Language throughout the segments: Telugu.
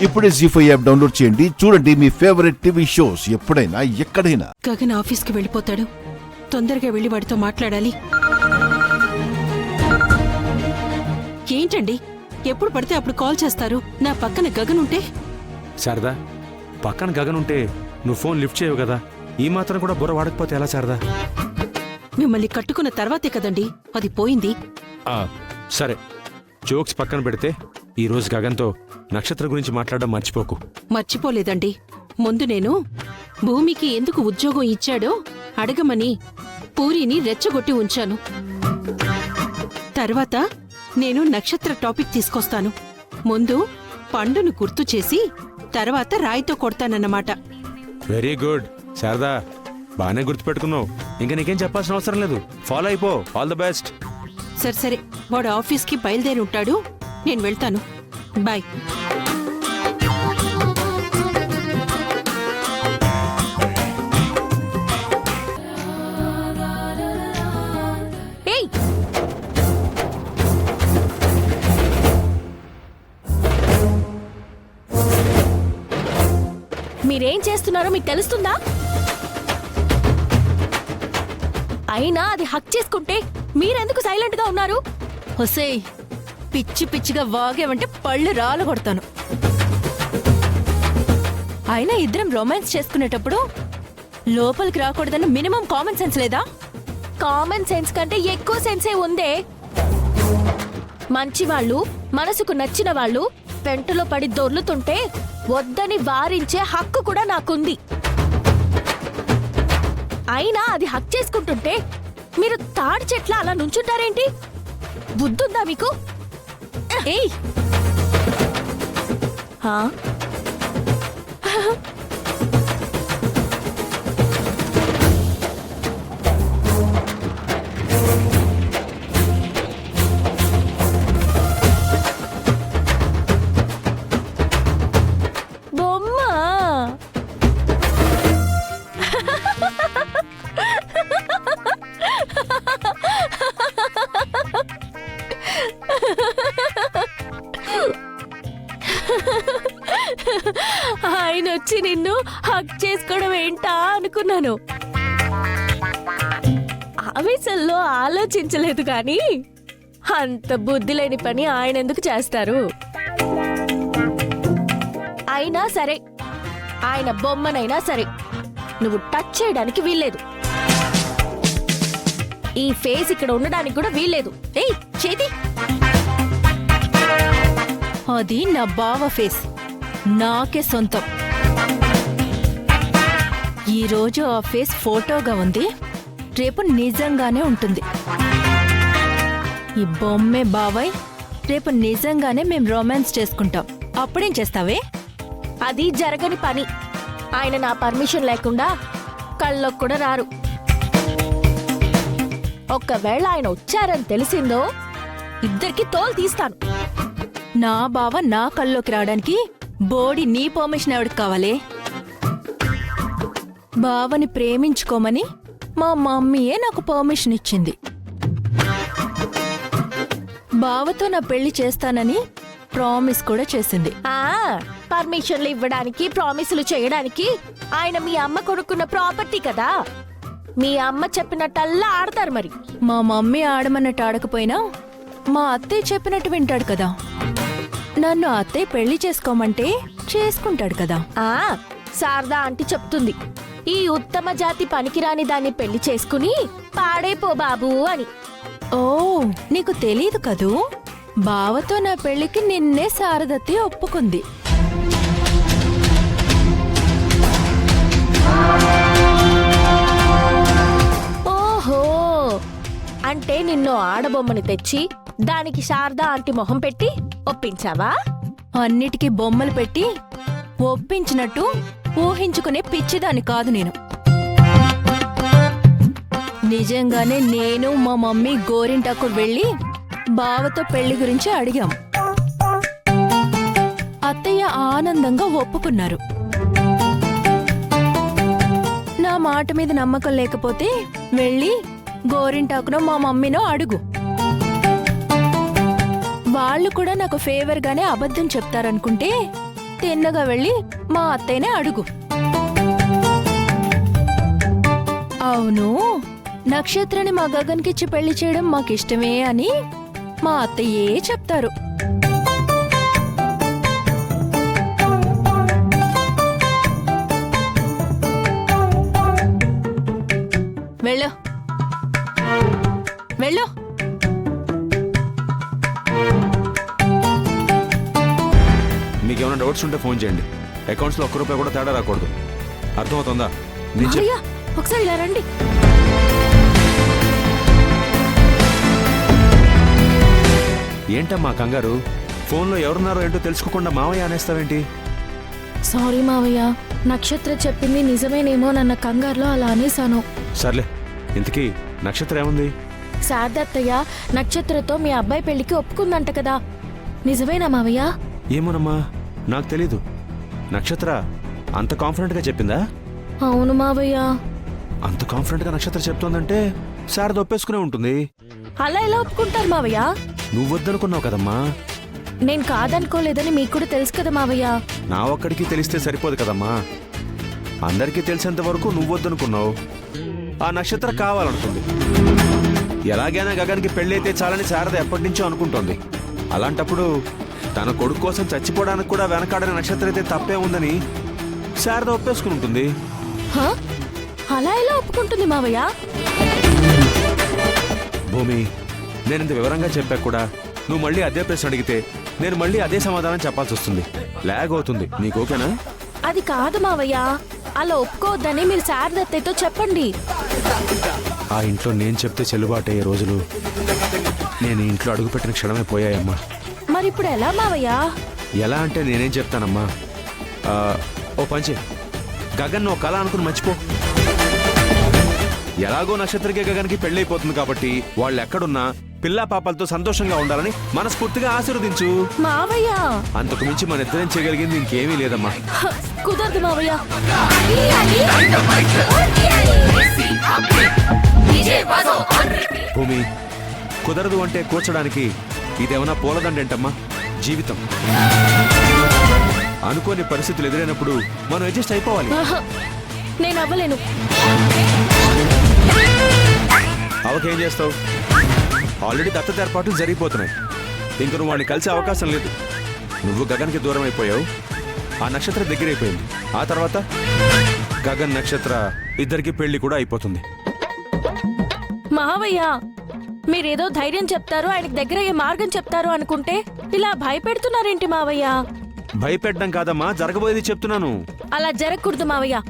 ఇప్పుడే జీ5 యాప్ డౌన్లోడ్ చేయండి. చూడండి మీ ఫేవరెట్ టీవీ షోస్ ఎప్పుడైనా ఎక్కడైనా. గగన్ ఆఫీస్కి వెళ్ళిపోతాడు. తొందరగా వెళ్ళి వాడితో మాట్లాడాలి. ఏంటండి ఎప్పుడు పడితే అప్పుడు కాల్ చేస్తారు? నా పక్కన గగన్ ఉంటే. శారదా, పక్కన గగన్ ఉంటే నువ్వు ఫోన్ లిఫ్ట్ చేయవు కదా. ఈ మాత్రం కూడా బుర్ర వాడకపోతే ఎలా శారదా? మిమ్మల్ని కట్టుకున్న తర్వాతే కదండి అది పోయింది. సరే, జోక్స్ పక్కన పెడితే ఈ రోజు గగన్తో నక్షత్రం గురించి మాట్లాడడం మర్చిపోకు. మర్చిపోలేదండి. ముందు నేను భూమికి ఎందుకు ఉద్యోగం ఇచ్చాడో అడగమని పూరిని రెచ్చగొట్టి ఉంచాను. తర్వాత నేను నక్షత్ర టాపిక్ తీసుకొస్తాను. ముందు పండును గుర్తు చేసి తర్వాత రాయితో కొడతానన్నమాట. వెరీ గుడ్ శారదా, బాగానే గుర్తుపెట్టుకున్నావు. ఇంకా నీకేం చెప్పాల్సిన అవసరం లేదు. ఫాలో అయిపో. All the best. సరే సరే, వాడు ఆఫీస్కి బయలుదేరి ఉంటాడు. నేను వెళ్తాను. బాయ్. ఏయ్, మీరేం చేస్తున్నారో మీకు తెలుస్తుందా? అయినా అది హక్ చేసుకుంటే మీరెందుకు సైలెంట్ గా ఉన్నారు? హొసేయ్, పిచ్చి పిచ్చిగా వాగేవంటే పళ్ళు రాలగొడతాను. అయినా ఇద్దరం రొమాన్స్ చేసుకునేటప్పుడు లోపలికి రాకూడదన్న మినిమం కామన్ సెన్స్ లేదా? కామన్ సెన్స్ కంటే ఎక్కువ సెన్సే ఉందే. మంచి వాళ్ళు, మనసుకు నచ్చిన వాళ్ళు పెంటలో పడి దొర్లుతుంటే వద్దని వారించే హక్కు కూడా నాకుంది. అయినా అది హక్ చేసుకుంటుంటే మీరు తాడి చెట్ల అలా నుంచుంటారేంటి? బుద్ధుందా మీకు? ఏయ్, హా? బొమ్మ. ఆయన వచ్చి నిన్ను హక్ చేసుకోవడం ఏంటా అనుకున్నాను. ఆవేశంలో ఆలోచించలేదు కానీ అంత బుద్ధి లేని పని ఆయన ఎందుకు చేస్తారు? అయినా సరే, ఆయన బొమ్మనైనా సరే నువ్వు టచ్ చేయడానికి వీల్లేదు. ఈ ఫేస్ ఇక్కడ ఉండడానికి కూడా వీల్లేదు. ఏయ్ చేతి, అది నా బావ ఫేస్, నాకే సొంతం. ఈరోజు ఆ ఫేస్ ఫోటోగా ఉంది, రేపు నిజంగానే ఉంటుంది. ఈ బొమ్మే బాబాయ్, రేపు నిజంగానే మేం రొమాన్స్ చేసుకుంటాం. అప్పుడేం చేస్తావే? అది జరగని పని. ఆయన నా పర్మిషన్ లేకుండా కళ్ళకు కూడా రారు. ఒక్కవేళ ఆయన వచ్చారని తెలిసిందో ఇద్దరికి తోలు తీస్తాను. నా బావ నా కల్లోకి రావడానికి బోడి నీ పర్మిషన్ ఎవరికి కావాలి? బావని ప్రేమించుకోమని మా మమ్మీయే నాకు పర్మిషన్ ఇచ్చింది. బావతో నా పెళ్లి చేస్తానని ప్రామిస్ కూడా చేసింది. పర్మిషన్లు ఇవ్వడానికి, ప్రామిసులు చేయడానికి ఆయన మీ అమ్మ కొనుక్కున్న ప్రాపర్టీ కదా. మీ అమ్మ చెప్పినట్టల్లా ఆడతారు. మరి మా మమ్మీ ఆడమన్నట్టు ఆడకపోయినా మా అత్తయ్య చెప్పినట్టు వింటాడు కదా. నన్ను అత్తయ్య పెళ్లి చేసుకోమంటే చేసుకుంటాడు కదా. శారదా ఆంటీ చెప్తుంది, ఈ ఉత్తమ జాతి పనికిరాని దాన్ని పెళ్లి చేసుకుని పాడైపో బాబు అని. ఓ, నీకు తెలీదు కదూ, బావతో నా పెళ్లికి నిన్నే శారదత్తి ఒప్పుకుంది. ఓహో, అంటే నిన్ను ఆడబొమ్మని తెచ్చి దానికి శారదా ఆంటీ మొహం పెట్టి ఒప్పించావా? అన్నిటికీ బొమ్మలు పెట్టి ఒప్పించినట్టు ఊహించుకునే పిచ్చిదాన్ని కాదు నేను. నిజంగానే నేను మా మమ్మీ గోరింటాకు వెళ్ళి బావతో పెళ్లి గురించి అడిగాం. అత్తయ్య ఆనందంగా ఒప్పుకున్నారు. నా మాట మీద నమ్మకం లేకపోతే వెళ్ళి గోరింటాకునో మా మమ్మీనో అడుగు. వాళ్ళు కూడా నాకు ఫేవర్ గానే అబద్ధం చెప్తారనుకుంటే తిన్నగా వెళ్ళి మా అత్తయ్యనే అడుగు. అవును, నక్షత్రని మా గగన్కిచ్చి పెళ్లి చేయడం మాకిష్టమే అని మా అత్తయ్యే చెప్తారు. వెళ్ళు వెళ్ళు. మీకేమైనా డౌట్స్ ఉంటే ఫోన్ చేయండి. అకౌంట్స్లో ఒక్క రూపాయి కూడా తేడా రాకూడదు. అర్థమవుతుందా? నేను చెప్- మావయ్య, ఒకసారి ఇలా రండి. ఏంటమ్మా కంగారు? ఫోన్లో ఎవరున్నారో ఏంటో తెలుసుకోకుండా మావయ్య అనేస్తావేంటి? సారీ మావయ్య, నక్షత్ర చెప్పింది నిజమేనేమోనన్న కంగారులో అలా అనేశాను. సర్లే, ఇంతకీ నక్షత్రం ఏముంది? శారదత్తయ్య నక్షత్రతో మీ అబ్బాయి పెళ్లికి ఒప్పుకుందంట కదా, నిజమేనా మావయ్య? ఏమోనమ్మా, నాకు తెలీదు. నక్షత్ర అంత కాన్ఫిడెంట్గా చెప్పిందా? అవును మావయ్య. అంత కాన్ఫిడెంట్గా నక్షత్ర చెప్తోందంటే శారద ఒప్పేసుకునే ఉంటుంది. అలా ఎలా ఒప్పుకుంటారు మావయ్య? నువ్వు వద్దనుకున్నావు కదమ్మా. నేను కాదనుకోలేదని మీకు కూడా తెలుసు కదా మావయ్య. నా ఒక్కడికి తెలిస్తే సరిపోదు కదమ్మా. అందరికీ తెలిసేంత వరకు నువ్వు వద్దనుకున్నావు. ఆ నక్షత్ర కావాలనుకుంది. ఎలాగైనా గగన్కి పెళ్ళైతే చాలని శారద ఎప్పటి నుంచో అనుకుంటోంది. అలాంటప్పుడు తన కొడుకు కోసం చచ్చిపోవడానికి కూడా వెనకాడని నక్షత్ర అయితే తప్పే ఉందని శారద ఒప్పేసుకుని ఉంటుంది. హా? అలా ఎలా ఒప్పుకుంటుంది మావయ్య? భూమి, నేను ఇంత వివరంగా చెప్పా కూడా నువ్వు మళ్ళీ అదే ప్రశ్న అడిగితే నేను మళ్ళీ అదే సమాధానం చెప్పాల్సి వస్తుంది. లాగ్ అవుతుంది. నీకు ఓకేనా? అది కాదు మావయ్య, అలా ఒప్పుకోవద్దని మీరు శారదత్తయ్యతో చెప్పండి. ఆ ఇంట్లో నేను చెప్తే చెల్లుబాటు అయ్యే రోజులు నేను ఈ ఇంట్లో అడుగుపెట్టిన క్షణమే పోయాయమ్మా. మరి ఇప్పుడు ఎలా మావయ్య? ఎలా అంటే నేనేం చెప్తానమ్మా. ఓ పంచే, గగన్ ఓ కళ అనుకుని మర్చిపో. ఎలాగో నక్షత్రకే గగన్కి పెళ్ళైపోతుంది కాబట్టి వాళ్ళు ఎక్కడున్నా పిల్లా పాపలతో సంతోషంగా ఉండాలని మనస్ఫూర్తిగా ఆశీర్వదించు. మావయ్య, అంతకు మించి మన ఇద్దరం చేయగలిగింది ఇంకేమీ లేదమ్మా. కుదరదు మావయ్య. భూమి, కుదరదు అంటే కూర్చడానికి ఇదేమన్నా పూలదండేంటమ్మా? జీవితం. అనుకోని పరిస్థితులు ఎదురైనప్పుడు మనం అడ్జస్ట్ అయిపోవాలి. ఆహా, నేను అవ్వలేను. అవకేం చేస్తావు? ఆల్రెడీ దత్తత ఏర్పాట్లు జరిగిపోతున్నాయి. ఇంక నువ్వు వాడిని కలిసే అవకాశం లేదు. నువ్వు గగన్కి దూరం అయిపోయావు. ఆ నక్షత్ర దగ్గరైపోయింది. ఆ తర్వాత గగన్ నక్షత్ర ఇద్దరికి పెళ్లి కూడా అయిపోతుంది. మావయ్య, మీరేదో ధైర్యం చెప్తారు, ఆయనకి దగ్గర అయ్యే మార్గం చెప్తారు అనుకుంటే ఇలా భయపెడుతున్నారేంటి మావయ్య? భయపెట్టడం కాదమ్మా, జరగబోయేది చెప్తున్నాను. అలా జరగకూడదు మావయ్య.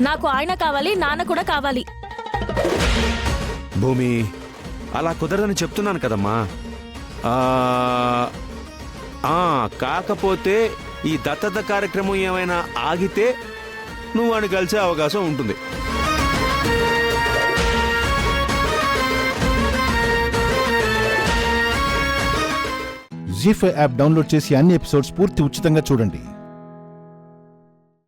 నాకు ఆయన కావాలి, నాన్న కూడా కావాలి. భూమి, అలా కుదరదని చెప్తున్నాను కదమ్మా. కాకపోతే ఈ దత్తత కార్యక్రమం ఏమైనా ఆగితే నువ్వు వాడిని కలిసే అవకాశం ఉంటుంది. జీ5 యాప్ డౌన్లోడ్ చేసి అన్ని ఎపిసోడ్స్ పూర్తి ఉచితంగా చూడండి.